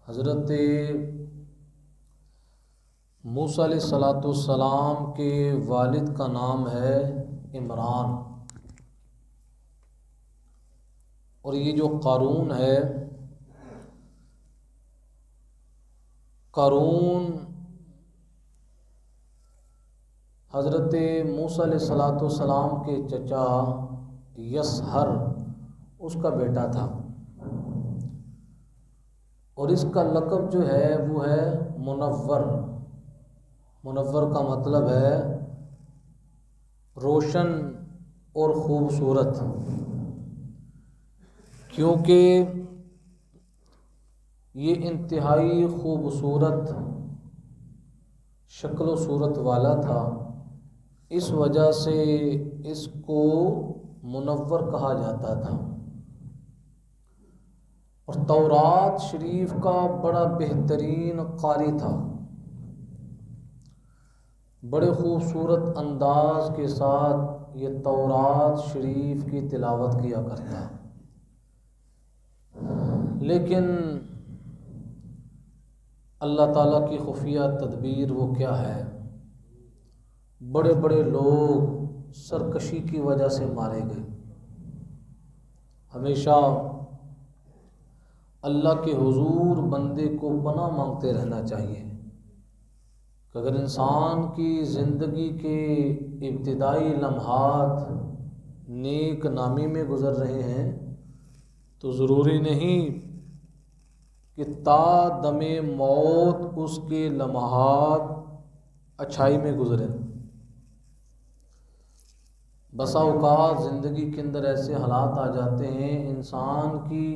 حضرت موسیٰ علیہ السلام کے والد کا نام ہے عمران، اور یہ جو قارون ہے، قارون حضرت موسیٰ علیہ السلام کے چچا یسہر اس کا بیٹا تھا، اور اس کا لقب جو ہے وہ ہے منور۔ منور کا مطلب ہے روشن اور خوبصورت، کیونکہ یہ انتہائی خوبصورت شکل و صورت والا تھا، اس وجہ سے اس کو منور کہا جاتا تھا، اور تورات شریف کا بڑا بہترین قاری تھا، بڑے خوبصورت انداز کے ساتھ یہ تورات شریف کی تلاوت کیا کرتا۔ لیکن اللہ تعالیٰ کی خفیہ تدبیر وہ کیا ہے، بڑے بڑے لوگ سرکشی کی وجہ سے مارے گئے۔ ہمیشہ اللہ کے حضور بندے کو پناہ مانگتے رہنا چاہیے کہ اگر انسان کی زندگی کے ابتدائی لمحات نیک نامی میں گزر رہے ہیں تو ضروری نہیں کہ تا دم موت اس کے لمحات اچھائی میں گزریں۔ بسا اوقات زندگی کے اندر ایسے حالات آ جاتے ہیں، انسان کی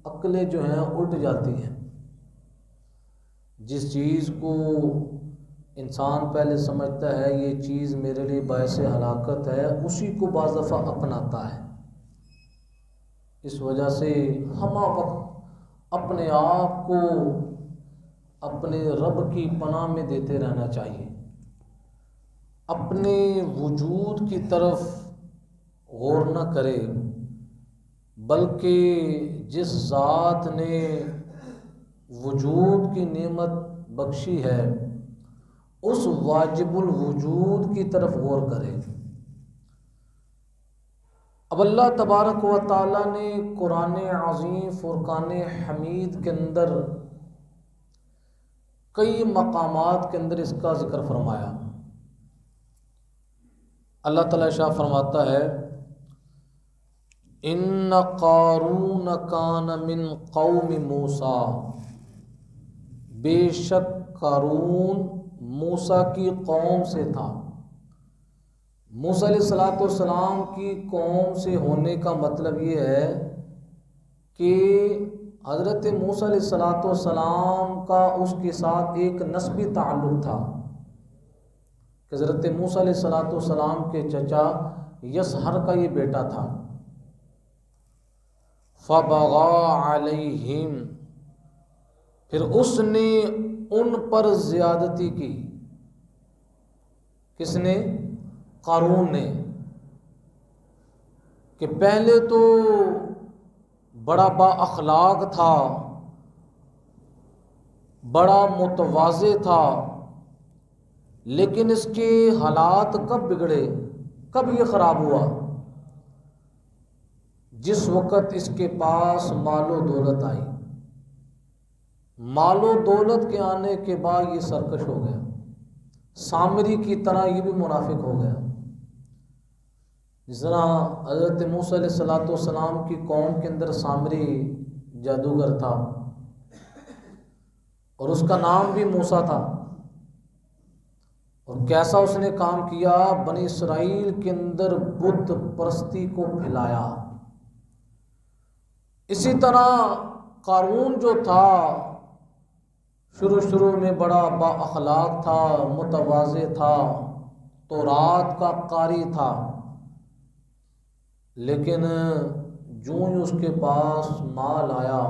عقلیں جو ہیں الٹ جاتی ہیں، جس چیز کو انسان پہلے سمجھتا ہے یہ چیز میرے لیے باعث ہلاکت ہے، اسی کو بعض دفعہ اپناتا ہے۔ اس وجہ سے ہمہ وقت اپنے آپ کو اپنے رب کی پناہ میں دیتے رہنا چاہیے، اپنے وجود کی طرف غور نہ کرے، بلکہ جس ذات نے وجود کی نعمت بخشی ہے اس واجب الوجود کی طرف غور کرے۔ اب اللہ تبارک و تعالیٰ نے قرآن عظیم فرقان حمید کے اندر کئی مقامات کے اندر اس کا ذکر فرمایا۔ اللہ تعالیٰ ارشاد فرماتا ہے ان قارون کان من قوم موسیٰ، بے شک قارون موسیٰ کی قوم سے تھا۔ موسیٰ علیہ السلام کی قوم سے ہونے کا مطلب یہ ہے کہ حضرت موسیٰ علیہ السلام کا اس کے ساتھ ایک نسبی تعلق تھا کہ حضرت موسیٰ علیہ السلام کے چچا یسہر کا یہ بیٹا تھا۔ فَبَغَى عَلَيْهِمْ، پھر اس نے ان پر زیادتی کی۔ کس نے؟ قارون نے، کہ پہلے تو بڑا با اخلاق تھا، بڑا متواضع تھا، لیکن اس کے حالات کب بگڑے، کب یہ خراب ہوا؟ جس وقت اس کے پاس مال و دولت آئی۔ مال و دولت کے آنے کے بعد یہ سرکش ہو گیا، سامری کی طرح یہ بھی منافق ہو گیا۔ جس طرح حضرت موسیٰ علیہ السلام کی قوم کے اندر سامری جادوگر تھا، اور اس کا نام بھی موسیٰ تھا، اور کیسا اس نے کام کیا، بنی اسرائیل کے اندر بت پرستی کو پھیلایا۔ اسی طرح قارون جو تھا شروع میں بڑا با اخلاق تھا، متواضع تھا، تورات کا قاری تھا، لیکن جو ہی اس کے پاس مال آیا،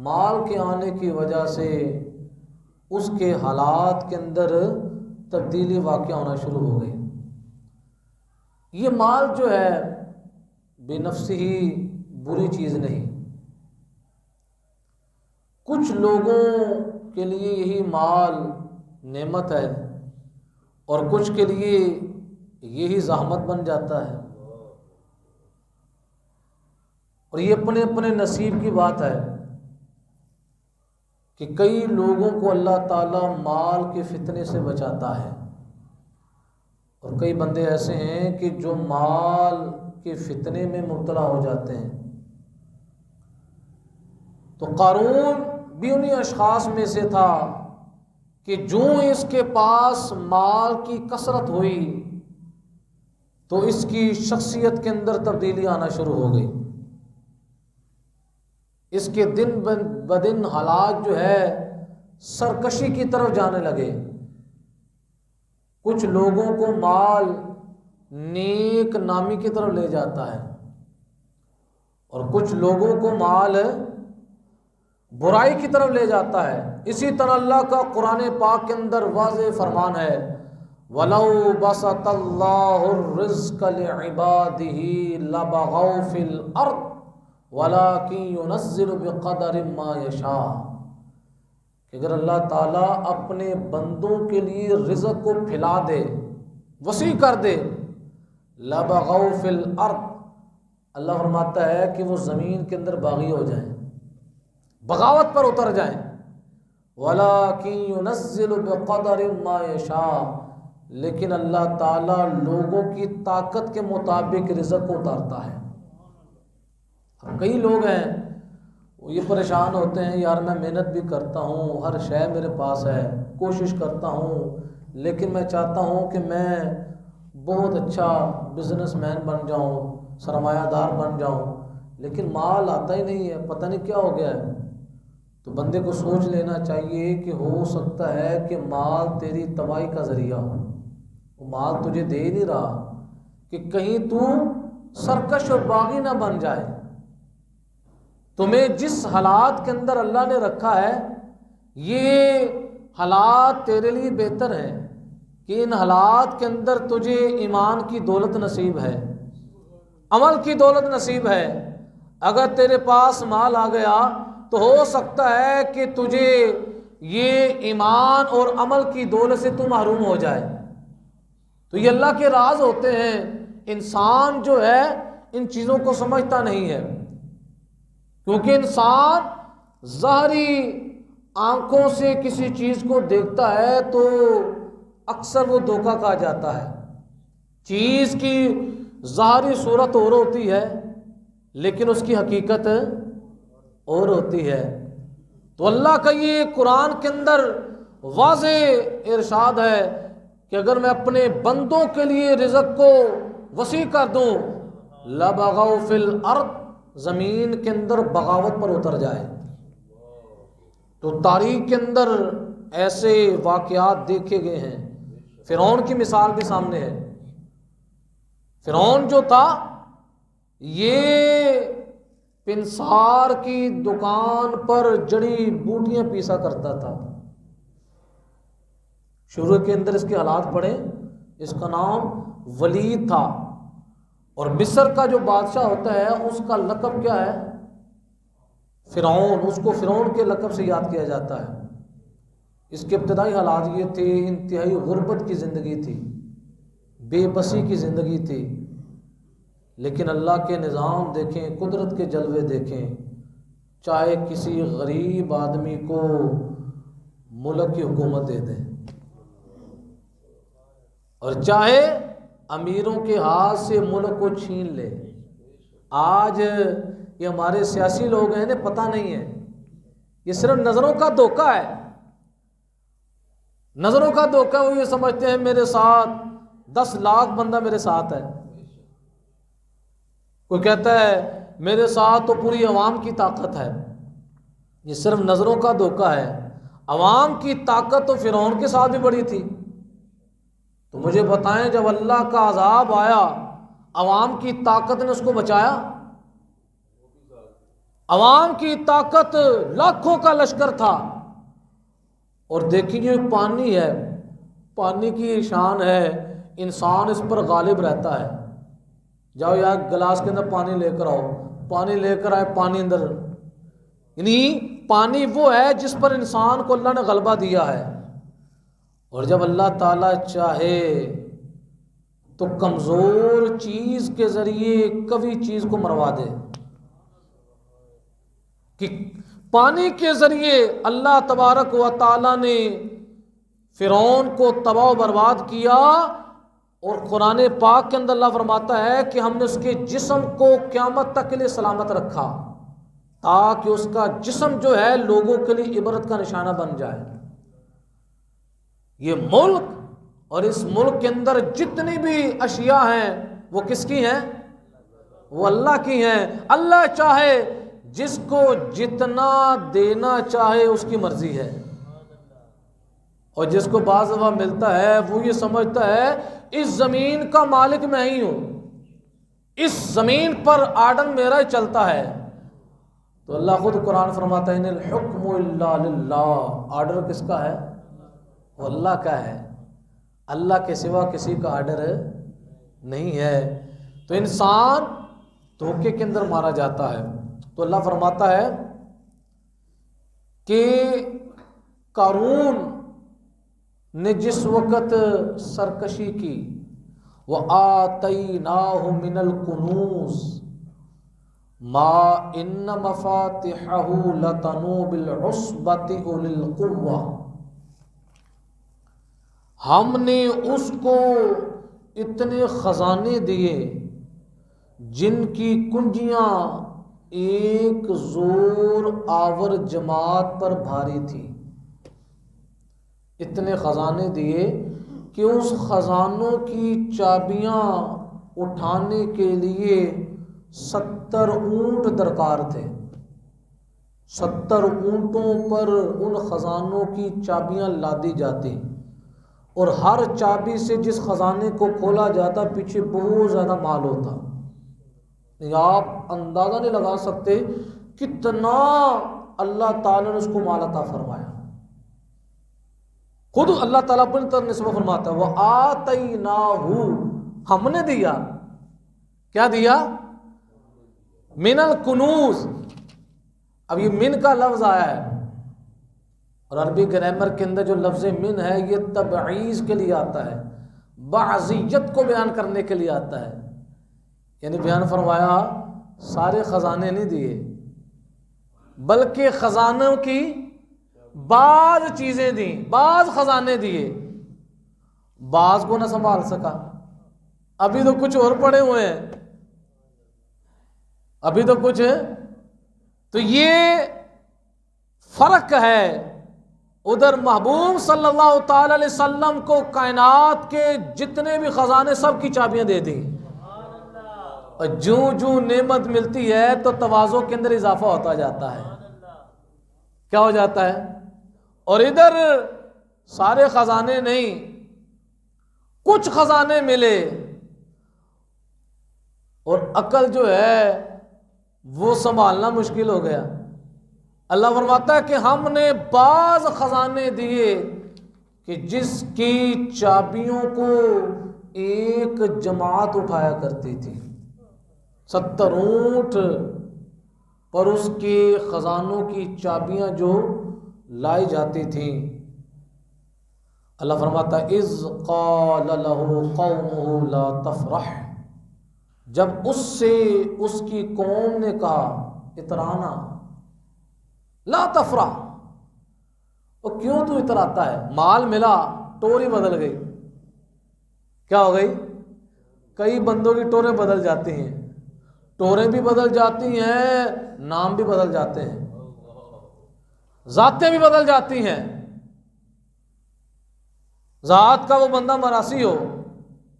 مال کے آنے کی وجہ سے اس کے حالات کے اندر تبدیلی واقع ہونا شروع ہو گئی۔ یہ مال جو ہے بے نفس ہی بری چیز نہیں، کچھ لوگوں کے لیے یہی مال نعمت ہے اور کچھ کے لیے یہی زحمت بن جاتا ہے، اور یہ اپنے اپنے نصیب کی بات ہے کہ کئی لوگوں کو اللہ تعالیٰ مال کے فتنے سے بچاتا ہے، اور کئی بندے ایسے ہیں کہ جو مال کے فتنے میں مبتلا ہو جاتے ہیں۔ تو قارون بھی انہی اشخاص میں سے تھا کہ جو اس کے پاس مال کی کثرت ہوئی تو اس کی شخصیت کے اندر تبدیلی آنا شروع ہو گئی، اس کے دن بدن حالات جو ہے سرکشی کی طرف جانے لگے۔ کچھ لوگوں کو مال نیک نامی کی طرف لے جاتا ہے اور کچھ لوگوں کو مال برائی کی طرف لے جاتا ہے۔ اسی طرح اللہ کا قرآن پاک کے اندر واضح فرمان ہے، وَلَوْ بَسَطَ اللَّهُ الرِّزْقَ لِعِبَادِهِ لَبَغَوْا فِي الْأَرْضِ وَلَكِنْ يُنَزِّلُ بِقَدَرٍ مَا يَشَاءُ، کہ اگر اللہ تعالیٰ اپنے بندوں کے لیے رزق کو پھیلا دے، وسیع کر دے، لَبَغَوْا فِي الْأَرْضِ، اللہ فرماتا ہے کہ وہ زمین کے اندر باغی ہو جائیں، بغاوت پر اتر جائیں، وَلَكِنْ يُنَزِّلُ بِقَدَرٍ مَا يَشَاءُ، لیکن اللہ تعالیٰ لوگوں کی طاقت کے مطابق رزق کو اتارتا ہے۔ کئی لوگ ہیں وہ یہ پریشان ہوتے ہیں، یار میں محنت بھی کرتا ہوں، ہر شے میرے پاس ہے، کوشش کرتا ہوں، لیکن میں چاہتا ہوں کہ میں بہت اچھا بزنس مین بن جاؤں، سرمایہ دار بن جاؤں، لیکن مال آتا ہی نہیں ہے، پتہ نہیں کیا ہو گیا ہے۔ تو بندے کو سوچ لینا چاہیے کہ ہو سکتا ہے کہ مال تیری تباہی کا ذریعہ ہو، وہ مال تجھے دے ہی نہیں رہا کہ کہیں تو سرکش اور باغی نہ بن جائے۔ تمہیں جس حالات کے اندر اللہ نے رکھا ہے یہ حالات تیرے لیے بہتر ہیں کہ ان حالات کے اندر تجھے ایمان کی دولت نصیب ہے، عمل کی دولت نصیب ہے۔ اگر تیرے پاس مال آ گیا تو ہو سکتا ہے کہ تجھے یہ ایمان اور عمل کی دولت سے تو محروم ہو جائے۔ تو یہ اللہ کے راز ہوتے ہیں، انسان جو ہے ان چیزوں کو سمجھتا نہیں ہے، کیونکہ انسان ظاہری آنکھوں سے کسی چیز کو دیکھتا ہے تو اکثر وہ دھوکہ کھا جاتا ہے۔ چیز کی ظاہری صورت اور ہوتی ہے لیکن اس کی حقیقت اور ہوتی ہے۔ تو اللہ کا یہ قرآن کے اندر واضح ارشاد ہے کہ اگر میں اپنے بندوں کے لیے رزق کو وسیع کر دوں، لَبَغَوْا فِي الْأَرْضِ، زمین کے اندر بغاوت پر اتر جائے۔ تو تاریخ کے اندر ایسے واقعات دیکھے گئے ہیں، فرعون کی مثال بھی سامنے ہے۔ فرعون جو تھا یہ پنسار کی دکان پر جڑی بوٹیاں پیسا کرتا تھا۔ شروع کے اندر اس کے حالات پڑھیں، اس کا نام ولید تھا، اور مصر کا جو بادشاہ ہوتا ہے اس کا لقب کیا ہے؟ فرعون، اس کو فرعون کے لقب سے یاد کیا جاتا ہے۔ اس کے ابتدائی حالات یہ تھے، انتہائی غربت کی زندگی تھی، بے بسی کی زندگی تھی، لیکن اللہ کے نظام دیکھیں، قدرت کے جلوے دیکھیں، چاہے کسی غریب آدمی کو ملک کی حکومت دے دیں اور چاہے امیروں کے ہاتھ سے ملک کو چھین لے۔ آج یہ ہمارے سیاسی لوگ ہیں، انہیں پتہ نہیں ہے، یہ صرف نظروں کا دھوکہ ہے، نظروں کا دھوکہ۔ وہ یہ سمجھتے ہیں میرے ساتھ 10 لاکھ بندہ میرے ساتھ ہے، کوئی کہتا ہے میرے ساتھ تو پوری عوام کی طاقت ہے، یہ صرف نظروں کا دھوکہ ہے۔ عوام کی طاقت تو فرعون کے ساتھ بھی بڑی تھی۔ تو مجھے بتائیں جب اللہ کا عذاب آیا عوام کی طاقت نے اس کو بچایا؟ عوام کی طاقت لاکھوں کا لشکر تھا، اور دیکھیں یہ پانی ہے، پانی کی شان ہے، انسان اس پر غالب رہتا ہے۔ جاؤ یار گلاس کے اندر پانی لے کر آؤ، پانی لے کر آئے، پانی اندر، یعنی پانی وہ ہے جس پر انسان کو اللہ نے غلبہ دیا ہے، اور جب اللہ تعالیٰ چاہے تو کمزور چیز کے ذریعے کبھی چیز کو مروا دے، کہ پانی کے ذریعے اللہ تبارک و تعالیٰ نے فرعون کو تباہ و برباد کیا، اور قرآن پاک کے اندر اللہ فرماتا ہے کہ ہم نے اس کے جسم کو قیامت تک کے لیے سلامت رکھا، تاکہ اس کا جسم جو ہے لوگوں کے لیے عبرت کا نشانہ بن جائے۔ یہ ملک اور اس ملک کے اندر جتنی بھی اشیاء ہیں وہ کس کی ہیں؟ وہ اللہ کی ہیں۔ اللہ چاہے جس کو جتنا دینا چاہے اس کی مرضی ہے، اور جس کو بعض دفعہ ملتا ہے وہ یہ سمجھتا ہے اس زمین کا مالک میں ہی ہوں، اس زمین پر آرڈر میرا ہی چلتا ہے۔ تو اللہ خود قرآن فرماتا ہے ان الحکم الا للہ، آرڈر کس کا ہے؟ وہ اللہ کا ہے، اللہ کے سوا کسی کا آرڈر نہیں ہے۔ تو انسان دھوکے کے اندر مارا جاتا ہے۔ تو اللہ فرماتا ہے کہ قارون نے جس وقت سرکشی کی، وَآتَيْنَاهُ مِنَ الْكُنُوزِ مَا إِنَّ مَفَاتِحَهُ لَتَنُوءُ بِالْعُصْبَةِ أُولِي الْقُوَّةِ، ہم نے اس کو اتنے خزانے دیے جن کی کنجیاں ایک زور آور جماعت پر بھاری تھی۔ اتنے خزانے دیے کہ اس خزانوں کی چابیاں اٹھانے کے لیے 70 اونٹ درکار تھے۔ 70 اونٹوں پر ان خزانوں کی چابیاں لادی جاتی، اور ہر چابی سے جس خزانے کو کھولا جاتا پیچھے بہت زیادہ مال ہوتا۔ آپ اندازہ نہیں لگا سکتے کتنا اللہ تعالیٰ نے اس کو مال عطا فرمایا۔ خود اللہ تعالیٰ اپنی طرف نسبت فرماتا ہے وَآتَيْنَاهُ، ہم نے دیا۔ کیا دیا؟ من الکنوز۔ اب یہ من کا لفظ آیا ہے، اور عربی گرامر کے اندر جو لفظ من ہے یہ تبعیض کے لیے آتا ہے، بعضیت کو بیان کرنے کے لیے آتا ہے۔ یعنی بیان فرمایا سارے خزانے نہیں دیے، بلکہ خزانوں کی بعض چیزیں دیں، بعض خزانے دیے، بعض کو نہ سنبھال سکا۔ ابھی تو کچھ اور پڑے ہوئے ہیں، ابھی تو کچھ ہے۔ تو یہ فرق ہے۔ ادھر محبوب صلی اللہ تعالی علیہ وسلم کو کائنات کے جتنے بھی خزانے سب کی چابیاں دے دیں، اور جو نعمت ملتی ہے تو تواضع کے اندر اضافہ ہوتا جاتا ہے۔ کیا ہو جاتا ہے؟ اور ادھر سارے خزانے نہیں، کچھ خزانے ملے، اور عقل جو ہے وہ سنبھالنا مشکل ہو گیا۔ اللہ فرماتا ہے کہ ہم نے بعض خزانے دیے کہ جس کی چابیوں کو ایک جماعت اٹھایا کرتی تھی، 70 اونٹ پر اس کے خزانوں کی چابیاں جو لائی جاتی تھیں۔ اللہ فرماتا ہے اذ قال له قومه لا تفرح، جب اس سے اس کی قوم نے کہا اترانا، لا تفرح، اور کیوں تو اتراتا ہے؟ مال ملا، ٹوری بدل گئی۔ کیا ہو گئی؟ کئی بندوں کی ٹوریں بدل جاتی ہیں، ٹوریں بھی بدل جاتی ہیں، نام بھی بدل جاتے ہیں، ذاتیں بھی بدل جاتی ہیں۔ ذات کا وہ بندہ مراسی ہو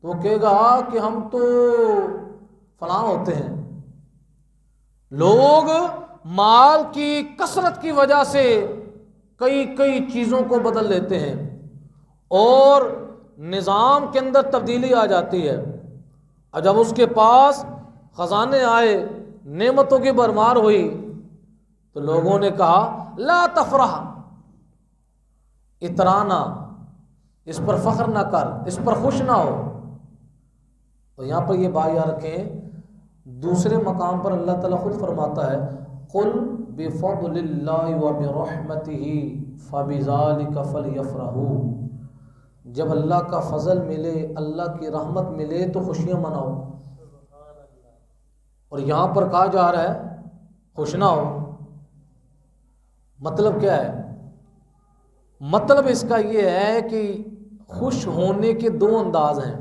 تو وہ کہے گا کہ ہم تو فلاں ہوتے ہیں۔ لوگ مال کی کثرت کی وجہ سے کئی چیزوں کو بدل لیتے ہیں، اور نظام کے اندر تبدیلی آ جاتی ہے۔ اور جب اس کے پاس خزانے آئے، نعمتوں کی بھرمار ہوئی، تو لوگوں نے کہا لا تفرح، اترانا، اس پر فخر نہ کر، اس پر خوش نہ ہو۔ تو یہاں پر یہ بات یاد رکھیں، دوسرے مقام پر اللہ تعالیٰ خود فرماتا ہے قل بفضل اللہ وبرحمتہ فبذلک فلیفرحوا، جب اللہ کا فضل ملے، اللہ کی رحمت ملے تو خوشیاں مناؤ۔ اور یہاں پر کہا جا رہا ہے خوش نہ ہو۔ مطلب کیا ہے؟ مطلب اس کا یہ ہے کہ خوش ہونے کے دو انداز ہیں۔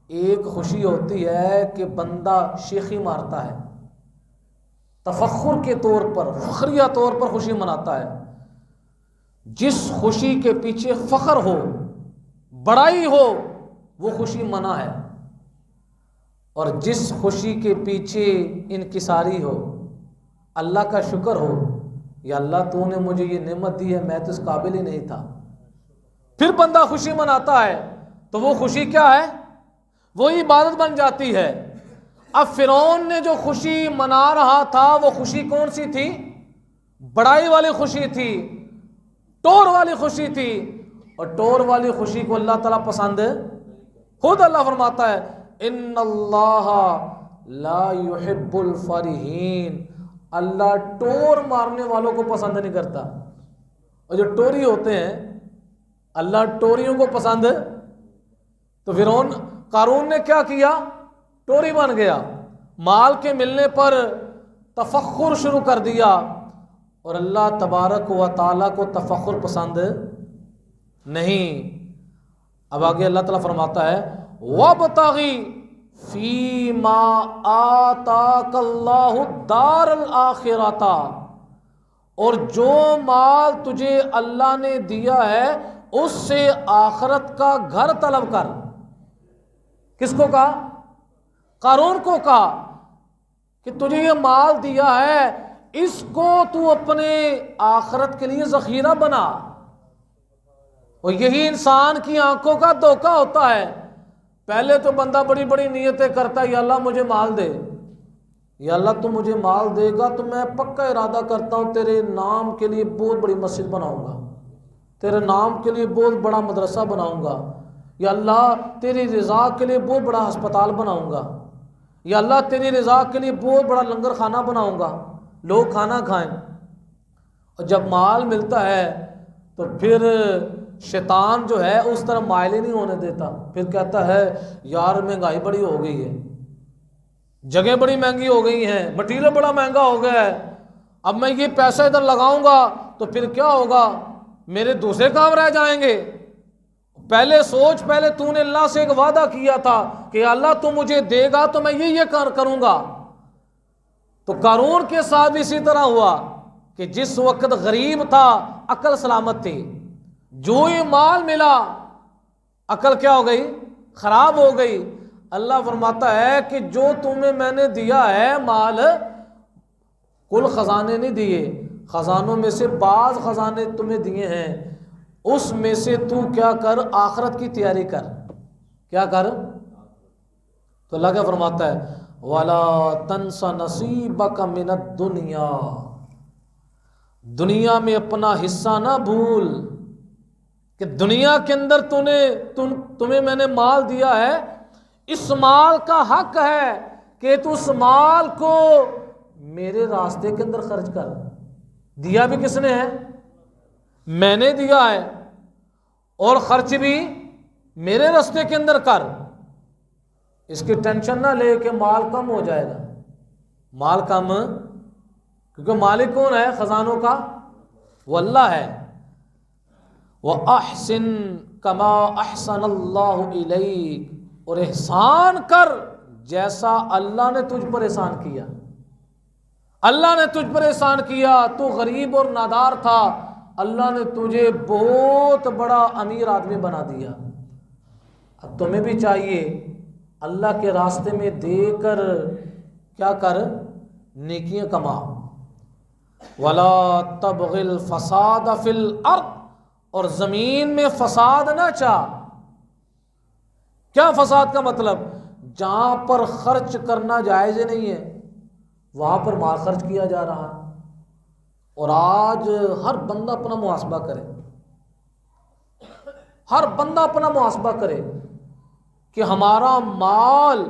ایک خوشی ہوتی ہے کہ بندہ شیخی مارتا ہے، تفخر کے طور پر، فخریہ طور پر خوشی مناتا ہے۔ جس خوشی کے پیچھے فخر ہو، بڑائی ہو، وہ خوشی منع ہے۔ اور جس خوشی کے پیچھے انکساری ہو، اللہ کا شکر ہو، یا اللہ تو نے مجھے یہ نعمت دی ہے، میں تو اس قابل ہی نہیں تھا، پھر بندہ خوشی مناتا ہے، تو وہ خوشی کیا ہے؟ وہ عبادت بن جاتی ہے۔ اب فرعون نے جو خوشی منا رہا تھا وہ خوشی کون سی تھی؟ بڑائی والی خوشی تھی، ٹور والی خوشی تھی، اور ٹور والی خوشی کو اللہ تعالیٰ پسند ہے۔ خود اللہ فرماتا ہے ان اللہ لا يحب الفرحین، اللہ ٹور مارنے والوں کو پسند نہیں کرتا۔ اور جو ٹوری ہوتے ہیں اللہ ٹوریوں کو پسند ہے۔ تو فرعون قارون نے کیا کیا؟ ٹوری بن گیا، مال کے ملنے پر تفخر شروع کر دیا، اور اللہ تبارک و تعالیٰ کو تفخر پسند نہیں۔ اب آگے اللہ تعالیٰ فرماتا ہے وَابْتَغِ فِي مَا آتَاكَ اللَّهُ الدَّارَ الْآخِرَةَ، اور جو مال تجھے اللہ نے دیا ہے اس سے آخرت کا گھر طلب کر۔ کس کو کہا؟ قارون کو کہا کہ تجھے یہ مال دیا ہے، اس کو تو اپنے آخرت کے لیے ذخیرہ بنا۔ اور یہی انسان کی آنکھوں کا دھوکہ ہوتا ہے۔ پہلے تو بندہ بڑی بڑی نیتیں کرتا ہے، یا اللہ مجھے مال دے، یا اللہ تو مجھے مال دے گا تو میں پکا ارادہ کرتا ہوں تیرے نام کے لیے بہت بڑی مسجد بناؤں گا، تیرے نام کے لیے بہت بڑا مدرسہ بناؤں گا، یا اللہ تیری رضا کے لیے بہت بڑا ہسپتال بناؤں گا، یا اللہ تیری رضا کے لیے بہت بڑا لنگر خانہ بناؤں گا، لوگ کھانا کھائیں۔ اور جب مال ملتا ہے تو پھر شیطان جو ہے اس طرح مائل ہی نہیں ہونے دیتا، پھر کہتا ہے یار مہنگائی بڑی ہو گئی ہے، جگہیں بڑی مہنگی ہو گئی ہیں، مٹیریل بڑا مہنگا ہو گیا ہے، اب میں یہ پیسہ ادھر لگاؤں گا تو پھر کیا ہوگا؟ میرے دوسرے کام رہ جائیں گے۔ پہلے سوچ، پہلے تو نے اللہ سے ایک وعدہ کیا تھا کہ اللہ تو مجھے دے گا تو میں یہ کروں گا۔ تو قارون کے ساتھ بھی اسی طرح ہوا کہ جس وقت غریب تھا عقل سلامت تھی، جو ہی مال ملا عقل کیا ہو گئی؟ خراب ہو گئی۔ اللہ فرماتا ہے کہ جو تمہیں میں نے دیا ہے مال، کل خزانے نہیں دیے، خزانوں میں سے بعض خزانے تمہیں دیے ہیں، اس میں سے تو کیا کر؟ آخرت کی تیاری کر۔ کیا کر؟ تو اللہ کیا فرماتا ہے وَلَا تَنْسَ نَصِيبَكَ مِنَ الدُّنْيَا، دنیا میں اپنا حصہ نہ بھول، کہ دنیا کے اندر تمہیں میں نے مال دیا ہے، اس مال کا حق ہے کہ تو اس مال کو میرے راستے کے اندر خرچ کر۔ دیا بھی کس نے ہے؟ میں نے دیا ہے، اور خرچ بھی میرے راستے کے اندر کر۔ اس کی ٹینشن نہ لے کہ مال کم ہو جائے گا، مال کم، کیونکہ مالک کون ہے خزانوں کا؟ وہ اللہ ہے۔ وَأَحْسِن كَمَا أَحْسَنَ اللَّهُ إِلَيْكَ، اور احسان کر جیسا اللہ نے تجھ پر احسان کیا۔ اللہ نے تجھ پر احسان کیا، تو غریب اور نادار تھا، اللہ نے تجھے بہت بڑا امیر آدمی بنا دیا۔ اب تمہیں بھی چاہیے اللہ کے راستے میں دے کر کیا کر؟ نیکیاں کما۔ وَلَا تَبْغِ الْفَسَادَ فِي الْأَرْضِ، اور زمین میں فساد نہ چاہ۔ کیا فساد کا مطلب؟ جہاں پر خرچ کرنا جائز نہیں ہے وہاں پر مال خرچ کیا جا رہا ہے۔ اور آج ہر بندہ اپنا محاسبہ کرے، ہر بندہ اپنا محاسبہ کرے کہ ہمارا مال،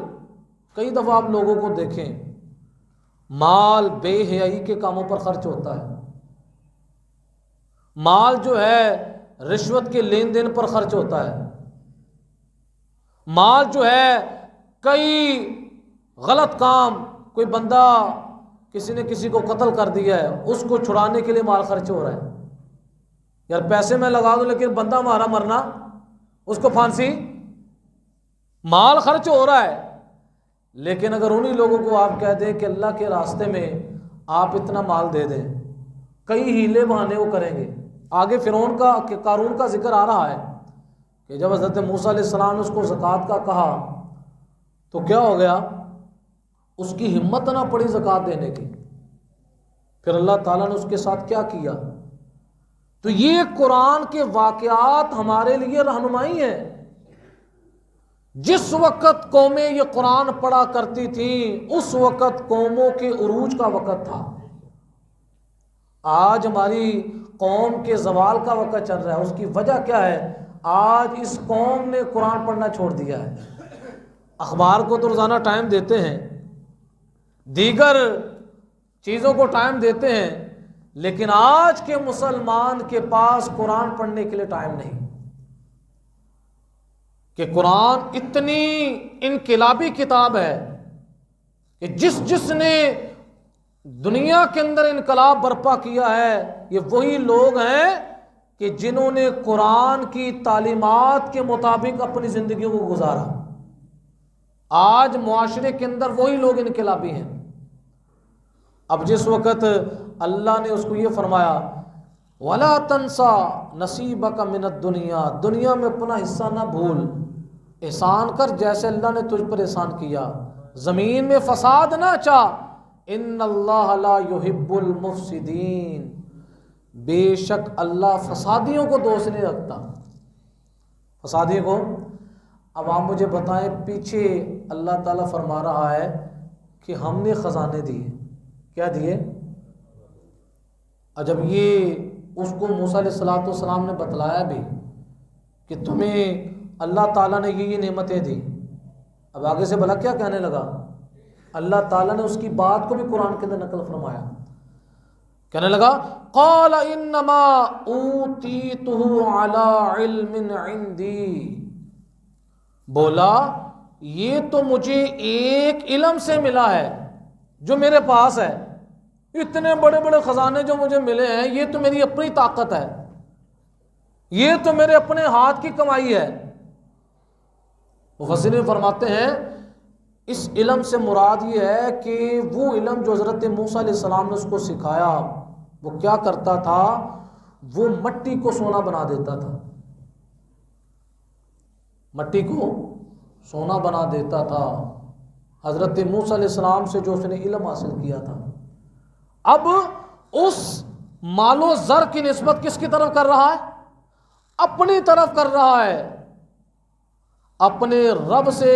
کئی دفعہ آپ لوگوں کو دیکھیں مال بے حیائی کے کاموں پر خرچ ہوتا ہے، مال جو ہے رشوت کے لین دین پر خرچ ہوتا ہے، مال جو ہے کئی غلط کام، کوئی بندہ کسی نے کسی کو قتل کر دیا ہے، اس کو چھڑانے کے لیے مال خرچ ہو رہا ہے، یار پیسے میں لگا دوں لیکن بندہ ہمارا مرنا، اس کو پھانسی، مال خرچ ہو رہا ہے۔ لیکن اگر انہی لوگوں کو آپ کہہ دیں کہ اللہ کے راستے میں آپ اتنا مال دے دیں، کئی ہیلے بہانے وہ کریں گے۔ آگے فرعون کا کہ قارون کا ذکر آ رہا ہے کہ جب حضرت موسیٰ علیہ السلام نے اس کو زکوٰۃ کا کہا تو کیا ہو گیا، اس کی ہمت نہ پڑی زکوٰۃ دینے کی، پھر اللہ تعالیٰ نے اس کے ساتھ کیا کیا۔ تو یہ قرآن کے واقعات ہمارے لیے رہنمائی ہیں۔ جس وقت قومیں یہ قرآن پڑھا کرتی تھیں اس وقت قوموں کے عروج کا وقت تھا۔ آج ہماری قوم کے زوال کا وقت چل رہا ہے، اس کی وجہ کیا ہے؟ آج اس قوم نے قرآن پڑھنا چھوڑ دیا ہے۔ اخبار کو تو روزانہ ٹائم دیتے ہیں، دیگر چیزوں کو ٹائم دیتے ہیں، لیکن آج کے مسلمان کے پاس قرآن پڑھنے کے لیے ٹائم نہیں، کہ قرآن اتنی انقلابی کتاب ہے کہ جس نے دنیا کے اندر انقلاب برپا کیا ہے یہ وہی لوگ ہیں کہ جنہوں نے قرآن کی تعلیمات کے مطابق اپنی زندگیوں کو گزارا۔ آج معاشرے کے اندر وہی لوگ انقلابی ہیں۔ اب جس وقت اللہ نے اس کو یہ فرمایا وَلَا تَنْسَى نَصِيبَكَ مِنَ الدُّنْيَا، دنیا میں اپنا حصہ نہ بھول، احسان کر جیسے اللہ نے تجھ پر احسان کیا، زمین میں فساد نہ چاہ، ان اللہ لا يحب المفسدین، بے شک اللہ فسادیوں کو دوست نہیں رکھتا۔ فسادی کو اب آپ مجھے بتائیں، پیچھے اللہ تعالیٰ فرما رہا ہے کہ ہم نے خزانے دیے، کیا دیے؟ اور جب یہ اس کو موسیٰ علیہ السلام نے بتلایا بھی کہ تمہیں اللہ تعالیٰ نے یہ نعمتیں دی، اب آگے سے بھلا کیا کہنے لگا؟ اللہ تعالیٰ نے اس کی بات کو بھی قرآن کے اندر نقل فرمایا، کہنے لگا قال انما اوتیتہ علی علم عندی، بولا یہ تو مجھے ایک علم سے ملا ہے جو میرے پاس ہے، اتنے بڑے بڑے خزانے جو مجھے ملے ہیں یہ تو میری اپنی طاقت ہے، یہ تو میرے اپنے ہاتھ کی کمائی ہے۔ مفسرین فرماتے ہیں اس علم سے مراد یہ ہے کہ وہ علم جو حضرت موسیٰ علیہ السلام نے اس کو سکھایا، وہ کیا کرتا تھا؟ وہ مٹی کو سونا بنا دیتا تھا، مٹی کو سونا بنا دیتا تھا، حضرت موسیٰ علیہ السلام سے جو اس نے علم حاصل کیا تھا۔ اب اس مال و زر کی نسبت کس کی طرف کر رہا ہے؟ اپنی طرف کر رہا ہے، اپنے رب سے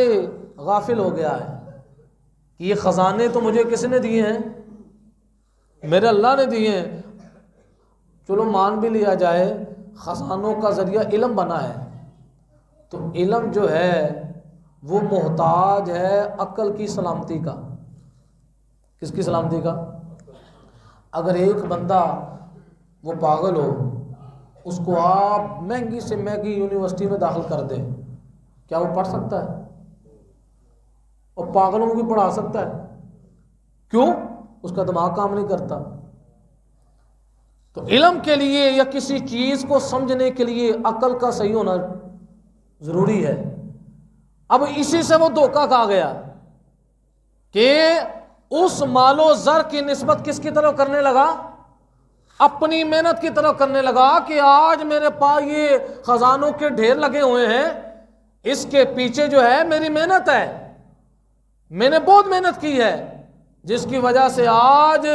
غافل ہو گیا ہے کہ یہ خزانے تو مجھے کس نے دیے ہیں؟ میرے اللہ نے دیے ہیں۔ چلو مان بھی لیا جائے خزانوں کا ذریعہ علم بنا ہے، تو علم جو ہے وہ محتاج ہے عقل کی سلامتی کا۔ کس کی سلامتی کا؟ اگر ایک بندہ وہ پاگل ہو، اس کو آپ مہنگی سے مہنگی یونیورسٹی میں داخل کر دیں، کیا وہ پڑھ سکتا ہے؟ اور پاگلوں کو بھی پڑھا سکتا ہے؟ کیوں؟ اس کا دماغ کام نہیں کرتا۔ تو علم کے لیے یا کسی چیز کو سمجھنے کے لیے عقل کا صحیح ہونا ضروری ہے۔ اب اسی سے وہ دھوکہ کھا گیا کہ اس مال و زر کی نسبت کس کی طرف کرنے لگا؟ اپنی محنت کی طرف کرنے لگا کہ آج میرے پاس یہ خزانوں کے ڈھیر لگے ہوئے ہیں، اس کے پیچھے جو ہے میری محنت ہے، میں نے بہت محنت کی ہے، جس کی وجہ سے آج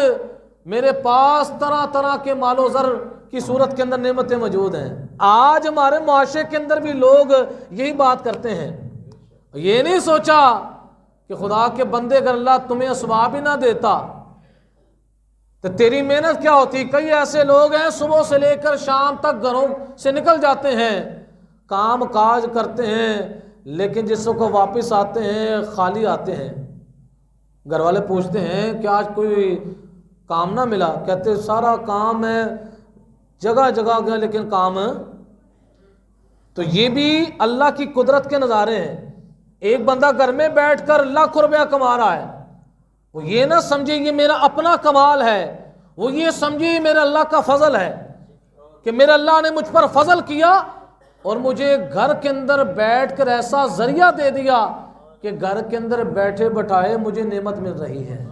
میرے پاس طرح طرح کے مال و زر کی صورت کے اندر نعمتیں موجود ہیں۔ آج ہمارے معاشرے کے اندر بھی لوگ یہی بات کرتے ہیں، یہ نہیں سوچا کہ خدا کے بندے اگر اللہ تمہیں اسباب ہی نہ دیتا تو تیری محنت کیا ہوتی۔ کئی ایسے لوگ ہیں صبح سے لے کر شام تک گھروں سے نکل جاتے ہیں، کام کاج کرتے ہیں، لیکن جس کو واپس آتے ہیں خالی آتے ہیں۔ گھر والے پوچھتے ہیں کہ آج کوئی کام نہ ملا، کہتے سارا کام ہے، جگہ جگہ گیا لیکن کام. تو یہ بھی اللہ کی قدرت کے نظارے ہیں. ایک بندہ گھر میں بیٹھ کر لاکھ روپیہ کما رہا ہے، وہ یہ نہ سمجھے یہ میرا اپنا کمال ہے، وہ یہ سمجھے یہ میرا اللہ کا فضل ہے کہ میرے اللہ نے مجھ پر فضل کیا اور مجھے گھر کے اندر بیٹھ کر ایسا ذریعہ دے دیا کہ گھر کے اندر بیٹھے بٹھائے مجھے نعمت مل رہی ہے.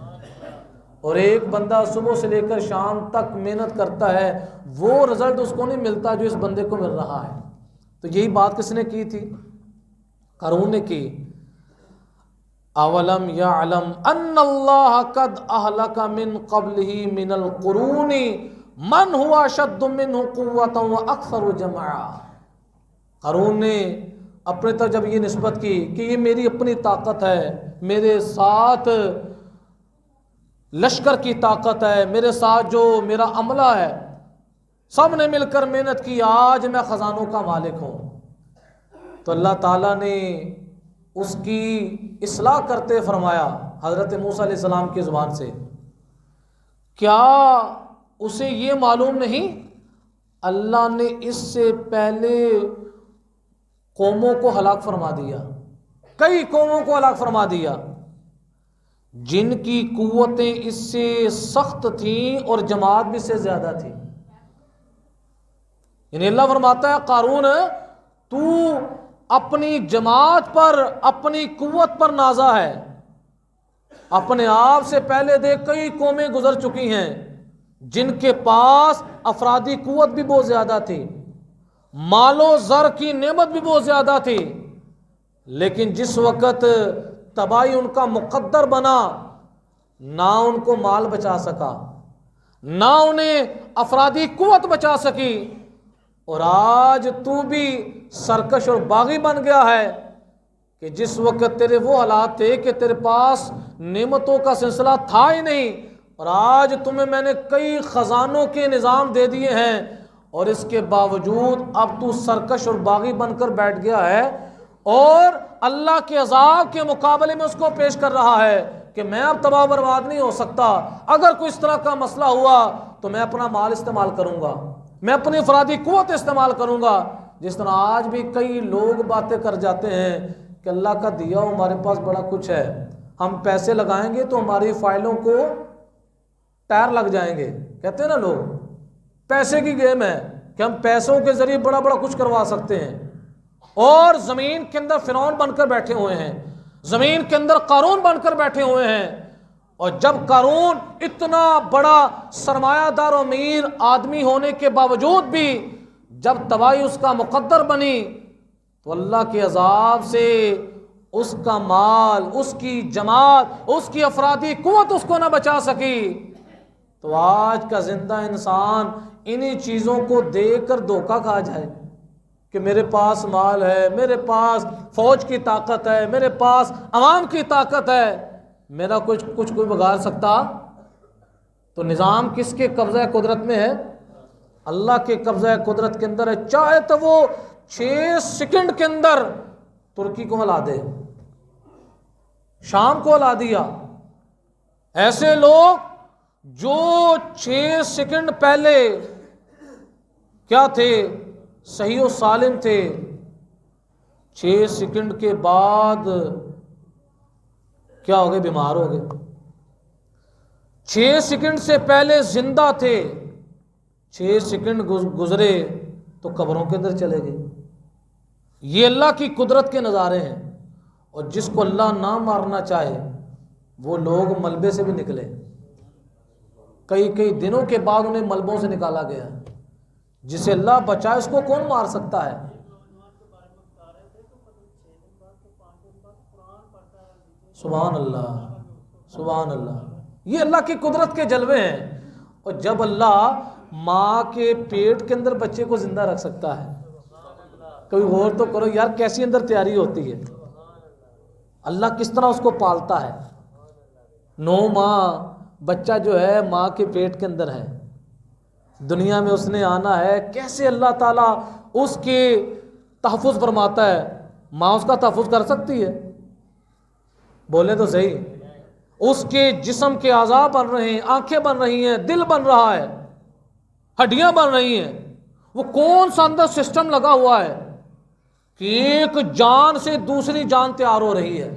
اور ایک بندہ صبح سے لے کر شام تک محنت کرتا ہے، وہ رزلٹ اس کو نہیں ملتا جو اس بندے کو مل رہا ہے. تو یہی بات کس نے کی تھی؟ قارون نے کی. اولم یعلم ان اللہ قد اہلک من قبلہ من القرون من هو اشد منہ قوۃ واکثر جمعا. قارون نے اپنے طرف جب یہ نسبت کی کہ یہ میری اپنی طاقت ہے، میرے ساتھ لشکر کی طاقت ہے، میرے ساتھ جو میرا عملہ ہے، سب نے مل کر محنت کی، آج میں خزانوں کا مالک ہوں. تو اللہ تعالیٰ نے اس کی اصلاح کرتے فرمایا حضرت موسیٰ علیہ السلام کی زبان سے، کیا اسے یہ معلوم نہیں اللہ نے اس سے پہلے قوموں کو ہلاک فرما دیا، کئی قوموں کو ہلاک فرما دیا جن کی قوتیں اس سے سخت تھیں اور جماعت بھی سے زیادہ تھی. یعنی اللہ فرماتا ہے قارون تو اپنی جماعت پر، اپنی قوت پر نازا ہے، اپنے آپ سے پہلے دیکھ کئی قومیں گزر چکی ہیں جن کے پاس افرادی قوت بھی بہت زیادہ تھی، مال و زر کی نعمت بھی بہت زیادہ تھی، لیکن جس وقت تباہی ان کا مقدر بنا، نہ ان کو مال بچا سکا، نہ انہیں افرادی قوت بچا سکی. اور آج تو بھی سرکش اور باغی بن گیا ہے کہ جس وقت تیرے وہ حالات تھے کہ تیرے پاس نعمتوں کا سلسلہ تھا ہی نہیں، اور آج تمہیں میں نے کئی خزانوں کے نظام دے دیے ہیں، اور اس کے باوجود اب تو سرکش اور باغی بن کر بیٹھ گیا ہے اور اللہ کے عذاب کے مقابلے میں اس کو پیش کر رہا ہے کہ میں اب تباہ برباد نہیں ہو سکتا، اگر کوئی اس طرح کا مسئلہ ہوا تو میں اپنا مال استعمال کروں گا، میں اپنی افرادی قوت استعمال کروں گا. جس طرح آج بھی کئی لوگ باتیں کر جاتے ہیں کہ اللہ کا دیا ہمارے پاس بڑا کچھ ہے، ہم پیسے لگائیں گے تو ہماری فائلوں کو ٹائر لگ جائیں گے. کہتے ہیں نا لوگ، پیسے کی گیم ہے کہ ہم پیسوں کے ذریعے بڑا بڑا کچھ کروا سکتے ہیں، اور زمین کے اندر فرعون بن کر بیٹھے ہوئے ہیں، زمین کے اندر قارون بن کر بیٹھے ہوئے ہیں. اور جب قارون اتنا بڑا سرمایہ دار و امیر آدمی ہونے کے باوجود بھی جب تباہی اس کا مقدر بنی تو اللہ کے عذاب سے اس کا مال، اس کی جماعت، اس کی افرادی قوت اس کو نہ بچا سکی. تو آج کا زندہ انسان انہی چیزوں کو دیکھ کر دھوکہ کھا جائے کہ میرے پاس مال ہے، میرے پاس فوج کی طاقت ہے، میرے پاس عوام کی طاقت ہے، میرا کچھ کوئی بگاڑ سکتا. تو نظام کس کے قبضہ قدرت میں ہے؟ اللہ کے قبضہ قدرت کے اندر ہے. چاہے تو وہ 6 سیکنڈ کے اندر ترکی کو ہلا دے، شام کو ہلا دیا. ایسے لوگ جو 6 سیکنڈ پہلے کیا تھے؟ صحیح و سالم تھے، 6 سیکنڈ کے بعد کیا ہو گئے؟ بیمار ہو گئے. 6 سیکنڈ سے پہلے زندہ تھے، 6 سیکنڈ گزرے تو قبروں کے اندر چلے گئے. یہ اللہ کی قدرت کے نظارے ہیں. اور جس کو اللہ نہ مارنا چاہے وہ لوگ ملبے سے بھی نکلے، کئی دنوں کے بعد انہیں ملبوں سے نکالا گیا. جسے اللہ بچائے اس کو کون مار سکتا ہے؟ سبحان اللہ، سبحان اللہ. یہ اللہ کی قدرت کے جلوے ہیں. اور جب اللہ ماں کے پیٹ کے اندر بچے کو زندہ رکھ سکتا ہے، کوئی غور تو کرو یار کیسی اندر تیاری ہوتی ہے. اللہ کس طرح اس کو پالتا ہے. 9 ماہ بچہ جو ہے ماں کے پیٹ کے اندر ہے، دنیا میں اس نے آنا ہے، کیسے اللہ تعالیٰ اس کے تحفظ فرماتا ہے. ماں اس کا تحفظ کر سکتی ہے؟ بولے تو صحیح. اس کے جسم کے اعضاء بن رہے ہیں، آنکھیں بن رہی ہیں، دل بن رہا ہے، ہڈیاں بن رہی ہیں، وہ کون سا اندر سسٹم لگا ہوا ہے کہ ایک جان سے دوسری جان تیار ہو رہی ہے.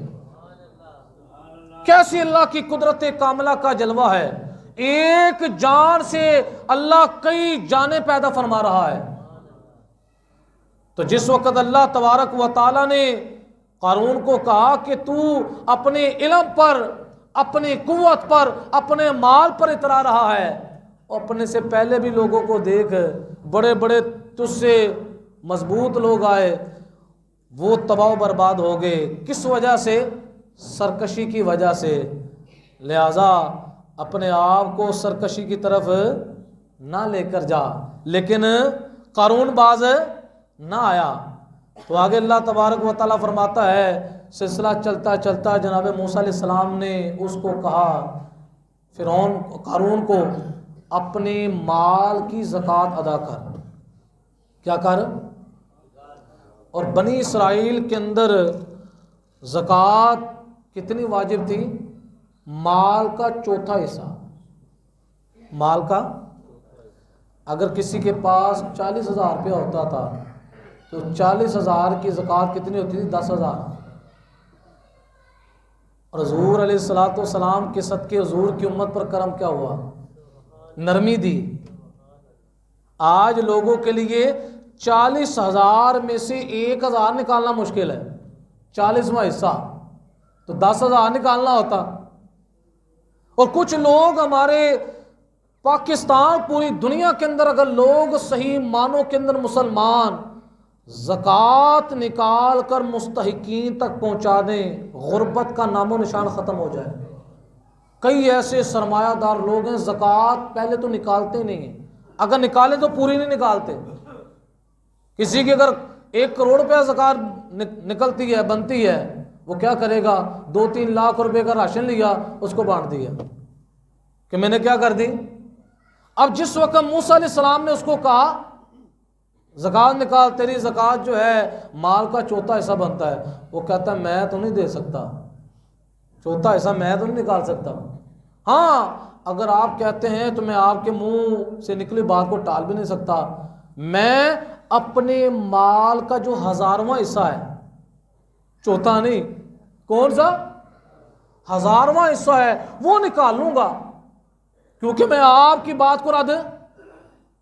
کیسی اللہ کی قدرت کاملہ کا جلوہ ہے. ایک جان سے اللہ کئی جانیں پیدا فرما رہا ہے. تو جس وقت اللہ تبارک و تعالی نے قارون کو کہا کہ تو اپنے علم پر، اپنی قوت پر، اپنے مال پر اترا رہا ہے، اپنے سے پہلے بھی لوگوں کو دیکھ، بڑے بڑے تجھ سے مضبوط لوگ آئے، وہ تباہ و برباد ہو گئے. کس وجہ سے؟ سرکشی کی وجہ سے. لہذا اپنے آپ کو سرکشی کی طرف نہ لے کر جا. لیکن قارون باز نہ آیا. تو آگے اللہ تبارک و تعالیٰ فرماتا ہے، سلسلہ چلتا چلتا جناب موسیٰ علیہ السلام نے اس کو کہا، فرعون قارون کو، اپنے مال کی زکوٰۃ ادا کر. کیا کر؟ اور بنی اسرائیل کے اندر زکوٰۃ کتنی واجب تھی؟ مال کا چوتھا حصہ. مال کا، اگر کسی کے پاس 40,000 روپیہ ہوتا تھا تو 40,000 کی زکوٰۃ کتنی ہوتی تھی؟ 10,000. اور حضور علیہ الصلوۃ والسلام کے صدقے حضور کی امت پر کرم کیا ہوا؟ نرمی دی. آج لوگوں کے لیے 40,000 میں سے 1,000 نکالنا مشکل ہے، 40واں حصہ، تو 10,000 نکالنا ہوتا. اور کچھ لوگ ہمارے پاکستان، پوری دنیا کے اندر اگر لوگ صحیح معنوں کے اندر مسلمان زکوٰۃ نکال کر مستحقین تک پہنچا دیں، غربت کا نام و نشان ختم ہو جائے. کئی ایسے سرمایہ دار لوگ ہیں زکوٰۃ پہلے تو نکالتے نہیں ہیں، اگر نکالے تو پوری نہیں نکالتے. کسی کی اگر 1 کروڑ روپیہ زکوٰۃ نکلتی ہے، بنتی ہے، وہ کیا کرے گا؟ 2-3 لاکھ روپے کا راشن لیا، اس کو بانٹ دیا کہ میں نے کیا کر دی. اب جس وقت موسیٰ علیہ السلام نے اس کو کہا زکوٰۃ نکال، تیری زکوٰۃ جو ہے مال کا چوتھا حصہ بنتا ہے، وہ کہتا ہے میں تو نہیں دے سکتا، چوتھا حصہ میں تو نہیں نکال سکتا. ہاں اگر آپ کہتے ہیں تو میں آپ کے منہ سے نکلی بات کو ٹال بھی نہیں سکتا. میں اپنے مال کا جو 1000واں حصہ ہے، چوتھا نہیں، کون سا 1000واں حصہ ہے، وہ نکال لوں گا، کیونکہ میں آپ کی بات کو رد.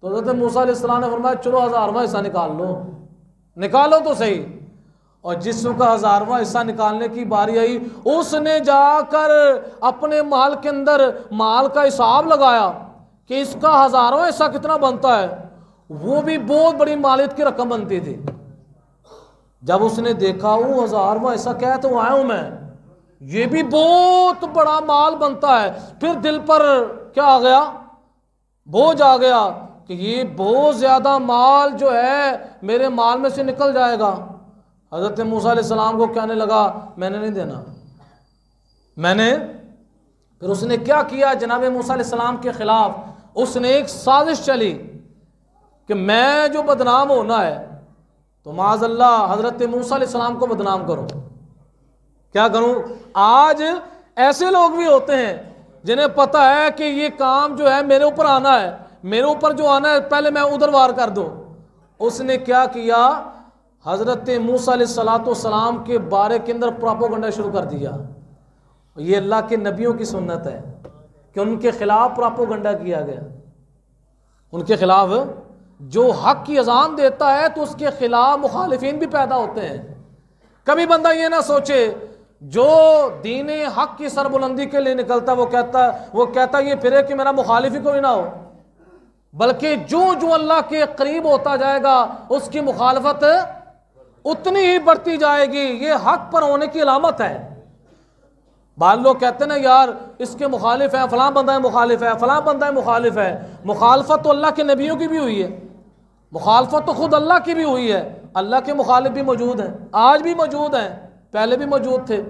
تو حضرت موسیٰ علیہ السلام نے فرمایا چلو 1000واں حصہ نکال لو، نکالو تو صحیح. اور جس کا 1000واں حصہ نکالنے کی باری آئی، اس نے جا کر اپنے مال کے اندر مال کا حساب لگایا کہ اس کا 1000واں حصہ کتنا بنتا ہے. وہ بھی بہت بڑی مالیت کی رقم بنتی تھی. جب اس نے دیکھا وہ 1000واں حصہ کیا ہے تو آیا ہوں میں، یہ بھی بہت بڑا مال بنتا ہے، پھر دل پر کیا آ گیا؟ بوجھ آ گیا کہ یہ بہت زیادہ مال جو ہے میرے مال میں سے نکل جائے گا. حضرت موسیٰ علیہ السلام کو کہنے لگا میں نے نہیں دینا. پھر اس نے کیا کیا؟ جناب موسیٰ علیہ السلام کے خلاف اس نے ایک سازش چلی کہ میں جو بدنام ہونا ہے تو معاذ اللہ حضرت موسیٰ علیہ السلام کو بدنام کروں. کیا کروں؟ آج ایسے لوگ بھی ہوتے ہیں جنہیں پتہ ہے کہ یہ کام جو ہے میرے اوپر آنا ہے، میرے اوپر جو آنا ہے پہلے میں ادھر وار کر دوں. اس نے کیا کیا؟ حضرت موسیٰ علیہ السلام کے بارے کے اندر پراپوگنڈا شروع کر دیا. یہ اللہ کے نبیوں کی سنت ہے کہ ان کے خلاف پراپوگنڈا کیا گیا. ان کے خلاف جو حق کی اذان دیتا ہے تو اس کے خلاف مخالفین بھی پیدا ہوتے ہیں. کبھی بندہ یہ نہ سوچے جو دین حق کی سربلندی کے لیے نکلتا وہ کہتا یہ پھرے کہ میرا مخالف ہی کوئی نہ ہو، بلکہ جو اللہ کے قریب ہوتا جائے گا اس کی مخالفت اتنی ہی بڑھتی جائے گی. یہ حق پر ہونے کی علامت ہے. بعض لوگ کہتے ہیں نا یار اس کے مخالف ہے، فلاں بندہ مخالف ہے، فلاں بندہ مخالف ہے. مخالفت تو اللہ کے نبیوں کی بھی ہوئی ہے، مخالفت تو خود اللہ کی بھی ہوئی ہے. اللہ کے مخالف بھی موجود ہیں، آج بھی موجود ہیں، پہلے بھی موجود تھے.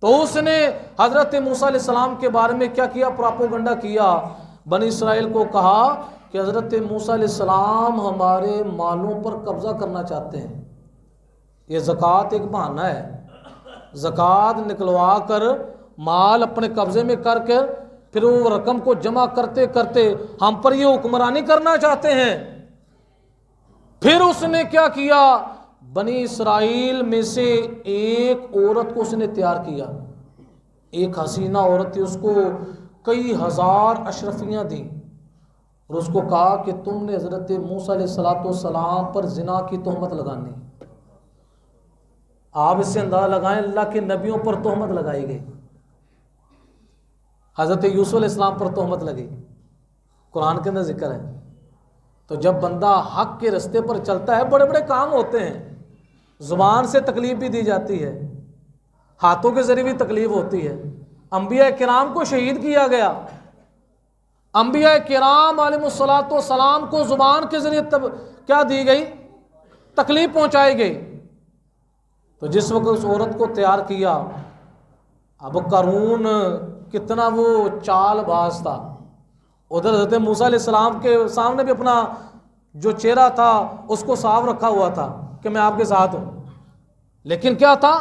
تو اس نے حضرت موسیٰ علیہ السلام کے بارے میں کیا کیا؟ پراپوگنڈا کیا. بنی اسرائیل کو کہا کہ حضرت موسیٰ علیہ السلام ہمارے مالوں پر قبضہ کرنا چاہتے ہیں. یہ زکوٰۃ ایک بہانہ ہے، زکوٰۃ نکلوا کر مال اپنے قبضے میں کر کے پھر وہ رقم کو جمع کرتے کرتے ہم پر یہ حکمرانی کرنا چاہتے ہیں۔ پھر اس نے کیا کیا، بنی اسرائیل میں سے ایک عورت کو اس نے تیار کیا، ایک حسینہ عورت تھی، اس کو کئی ہزار اشرفیاں دیں اور اس کو کہا کہ تم نے حضرت موسیٰ علیہ السلام پر زنا کی تہمت لگانی۔ آپ اس سے اندازہ لگائیں اللہ کے نبیوں پر تہمت لگائی گئی، حضرت یوسف علیہ السلام پر تہمت لگی، قرآن کے اندر ذکر ہے۔ تو جب بندہ حق کے رستے پر چلتا ہے بڑے بڑے کام ہوتے ہیں، زبان سے تکلیف بھی دی جاتی ہے، ہاتھوں کے ذریعے بھی تکلیف ہوتی ہے۔ انبیاء کرام کو شہید کیا گیا، انبیاء کرام علیہ السلام کو زبان کے ذریعے کیا دی گئی، تکلیف پہنچائی گئی۔ تو جس وقت اس عورت کو تیار کیا، اب قارون کتنا وہ چال باز تھا، ادھر حضرت موسیٰ علیہ السلام کے سامنے بھی اپنا جو چہرہ تھا اس کو صاف رکھا ہوا تھا کہ میں آپ کے ساتھ ہوں، لیکن کیا تھا،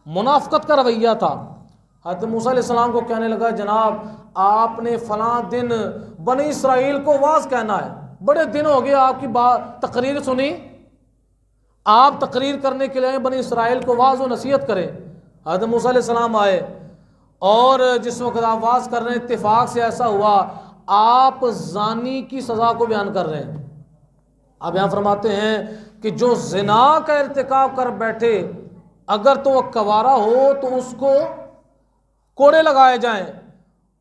منافقت کا رویہ تھا۔ حضرت موسیٰ علیہ السلام کو کہنے لگا جناب آپ نے فلاں دن بنی اسرائیل کو واعظ کہنا ہے، بڑے دن ہو گئے آپ کی تقریر سنی، آپ تقریر کرنے کے لیے بنی اسرائیل کو واعظ و نصیحت کریں۔ حضرت موسیٰ علیہ السلام آئے اور جس وقت آپ واعظ کر رہے ہیں اتفاق سے ایسا ہوا آپ زانی کی سزا کو بیان کر رہے ہیں۔ اب یہاں فرماتے ہیں کہ جو زنا کا ارتکاب کر بیٹھے اگر تو وہ کوارا ہو تو اس کو کوڑے لگائے جائیں،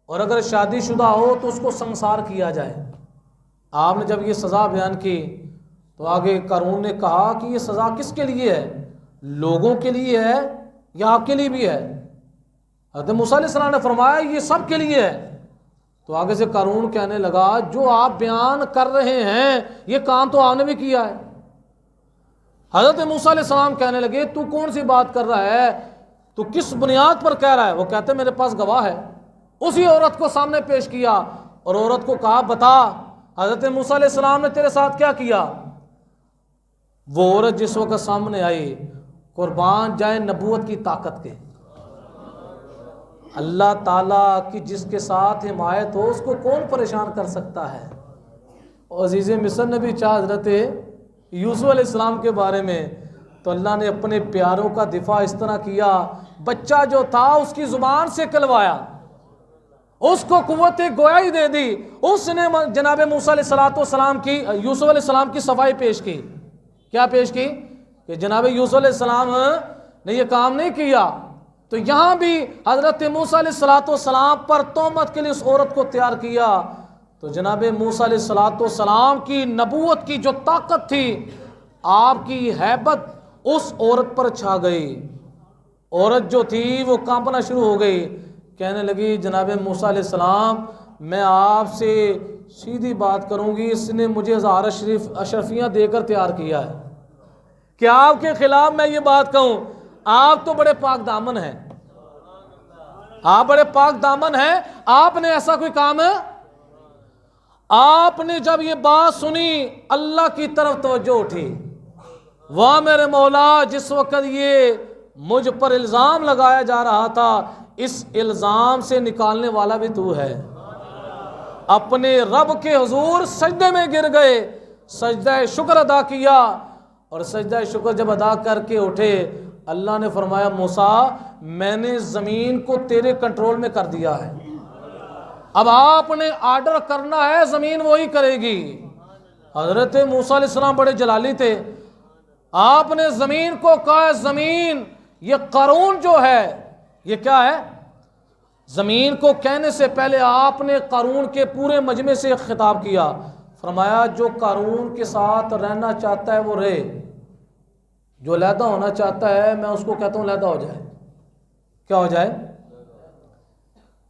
اور اگر شادی شدہ ہو تو اس کو سنسار کیا جائے۔ آپ نے جب یہ سزا بیان کی تو آگے قارون نے کہا کہ یہ سزا کس کے لیے ہے، لوگوں کے لیے ہے یا آپ کے لیے بھی ہے؟ حضرت موسیٰ علیہ السلام نے فرمایا یہ سب کے لیے ہے۔ تو آگے سے قارون کہنے لگا جو آپ بیان کر رہے ہیں یہ کام تو آپ نے بھی کیا ہے۔ حضرت موسیٰ علیہ السلام کہنے لگے تو کون سی بات کر رہا ہے، تو کس بنیاد پر کہہ رہا ہے؟ وہ کہتے میرے پاس گواہ ہے۔ اسی عورت کو سامنے پیش کیا اور عورت کو کہا بتا حضرت موسیٰ علیہ السلام نے تیرے ساتھ کیا کیا۔ وہ عورت جس وقت سامنے آئی، قربان جائے نبوت کی طاقت کے، اللہ تعالیٰ کی جس کے ساتھ حمایت ہو اس کو کون پریشان کر سکتا ہے۔ اور عزیز مصر نے بھی چاہا حضرت یوسف علیہ السلام کے بارے میں، تو اللہ نے اپنے پیاروں کا دفاع اس طرح کیا، بچہ جو تھا اس کی زبان سے کلوایا، اس کو قوت گویائی دے دی، اس نے جناب موسیٰ علیہ السلام کی یوسف علیہ السلام کی صفائی پیش کی۔ کیا پیش کی کہ جناب یوسف علیہ السلام نے یہ کام نہیں کیا۔ تو یہاں بھی حضرت موسیٰ علیہ السلام پر تہمت کے لیے اس عورت کو تیار کیا، تو جناب موسیٰ علیہ السلام کی نبوت کی جو طاقت تھی، آپ کی ہیبت اس عورت پر چھا گئی۔ عورت جو تھی وہ کانپنا شروع ہو گئی، کہنے لگی جناب موسیٰ علیہ السلام میں آپ سے سیدھی بات کروں گی، اس نے مجھے ہزار اشرفیاں دے کر تیار کیا ہے کہ آپ کے خلاف میں یہ بات کہوں۔ آپ تو بڑے پاک دامن ہیں، آپ بڑے پاک دامن ہیں، آپ نے ایسا کوئی کام ہے؟ آپ نے جب یہ بات سنی اللہ کی طرف توجہ اٹھی، واہ میرے مولا جس وقت یہ مجھ پر الزام لگایا جا رہا تھا اس الزام سے نکالنے والا بھی تو ہے۔ اپنے رب کے حضور سجدے میں گر گئے، سجدہ شکر ادا کیا، اور سجدہ شکر جب ادا کر کے اٹھے اللہ نے فرمایا موسیٰ میں نے زمین کو تیرے کنٹرول میں کر دیا ہے، اب آپ نے آرڈر کرنا ہے زمین وہی کرے گی۔ حضرت موسیٰ علیہ السلام بڑے جلالی تھے، آپ نے زمین کو کہا زمین یہ قارون جو ہے یہ کیا ہے؟ زمین کو کہنے سے پہلے آپ نے قارون کے پورے مجمع سے خطاب کیا، فرمایا جو قارون کے ساتھ رہنا چاہتا ہے وہ رہے، جو علیحدہ ہونا چاہتا ہے میں اس کو کہتا ہوں علیحدہ ہو جائے۔ کیا ہو جائے؟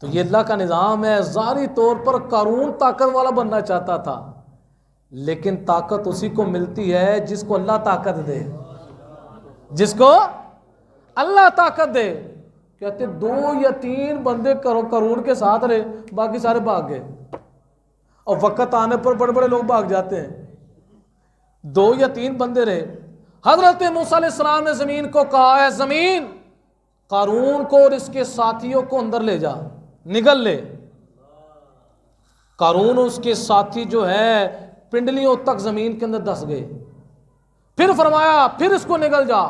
تو یہ اللہ کا نظام ہے۔ ظاہری طور پر قارون طاقت والا بننا چاہتا تھا، لیکن طاقت اسی کو ملتی ہے جس کو اللہ طاقت دے، جس کو اللہ طاقت دے۔ کہتے 2 یا 3 بندے قارون کے ساتھ رہے، باقی سارے بھاگ گئے، اور وقت آنے پر بڑے بڑے لوگ بھاگ جاتے ہیں۔ 2 یا 3 بندے رہے۔ حضرت موسیٰ علیہ السلام نے زمین کو کہا ہے زمین قارون کو اور اس کے ساتھیوں کو اندر لے جا، نگل لے۔ قارون اور اس کے ساتھی جو ہے پنڈلیوں تک زمین کے اندر دس گئے۔ پھر فرمایا پھر اس کو نگل جا،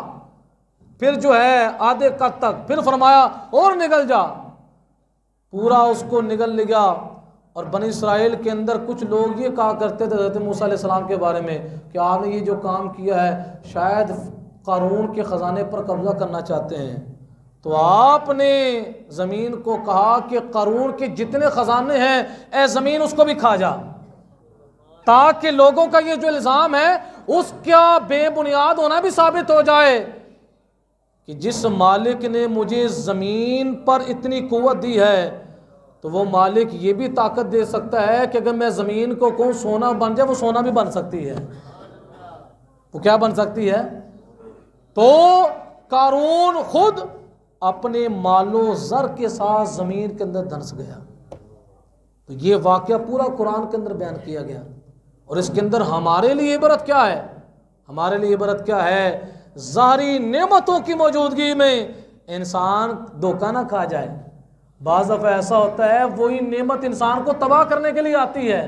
پھر جو ہے آدھے قد تک، پھر فرمایا اور نگل جا، پورا اس کو نگل لیا۔ اور بنی اسرائیل کے اندر کچھ لوگ یہ کہا کرتے تھے حضرت موسیٰ علیہ السلام کے بارے میں کہ آپ نے یہ جو کام کیا ہے شاید قارون کے خزانے پر قبضہ کرنا چاہتے ہیں۔ تو آپ نے زمین کو کہا کہ قارون کے جتنے خزانے ہیں اے زمین اس کو بھی کھا جا، تاکہ لوگوں کا یہ جو الزام ہے اس کا بے بنیاد ہونا بھی ثابت ہو جائے کہ جس مالک نے مجھے زمین پر اتنی قوت دی ہے تو وہ مالک یہ بھی طاقت دے سکتا ہے کہ اگر میں زمین کو کہوں سونا بن جائے وہ سونا بھی بن سکتی ہے۔ وہ کیا بن سکتی ہے؟ تو قارون خود اپنے مال و زر کے ساتھ زمین کے اندر دھنس گیا۔ تو یہ واقعہ پورا قرآن کے اندر بیان کیا گیا، اور اس کے اندر ہمارے لیے عبرت کیا ہے؟ ہمارے لیے عبرت کیا ہے؟ ظاہری نعمتوں کی موجودگی میں انسان دھوکہ نہ کھا جائے۔ بعض دفعہ ایسا ہوتا ہے وہی نعمت انسان کو تباہ کرنے کے لیے آتی ہے،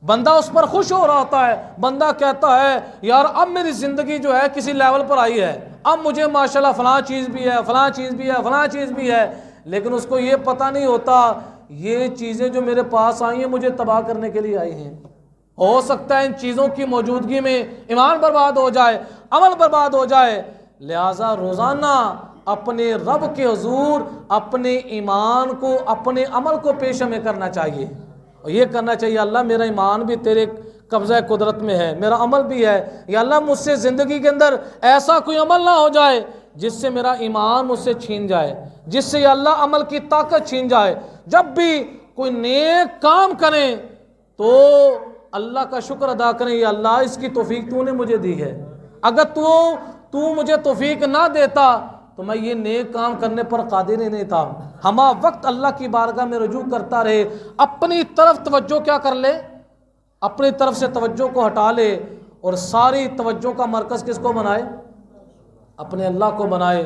بندہ اس پر خوش ہو رہا ہوتا ہے، بندہ کہتا ہے یار اب میری زندگی جو ہے کسی لیول پر آئی ہے، اب مجھے ماشاءاللہ فلاں چیز بھی ہے، فلاں چیز بھی ہے، فلاں چیز بھی ہے، لیکن اس کو یہ پتہ نہیں ہوتا یہ چیزیں جو میرے پاس آئی ہیں مجھے تباہ کرنے کے لیے آئی ہیں۔ ہو سکتا ہے ان چیزوں کی موجودگی میں ایمان برباد ہو جائے، عمل برباد ہو جائے، لہٰذا روزانہ اپنے رب کے حضور اپنے ایمان کو، اپنے عمل کو پیش ہمیں کرنا چاہیے، اور یہ کرنا چاہیے اللہ میرا ایمان بھی تیرے قبضہ قدرت میں ہے، میرا عمل بھی ہے، یا اللہ مجھ سے زندگی کے اندر ایسا کوئی عمل نہ ہو جائے جس سے میرا ایمان مجھ سے چھین جائے، جس سے یا اللہ عمل کی طاقت چھین جائے۔ جب بھی کوئی نیک کام کریں تو اللہ کا شکر ادا کریں، یا اللہ اس کی توفیق تو نے مجھے دی ہے، اگر تو مجھے توفیق نہ دیتا تو میں یہ نیک کام کرنے پر قادر ہی نہیں تھا۔ ہما وقت اللہ کی بارگاہ میں رجوع کرتا رہے، اپنی طرف توجہ کیا کر لے، اپنی طرف سے توجہ کو ہٹا لے، اور ساری توجہ کا مرکز کس کو بنائے؟ اپنے اللہ کو بنائے۔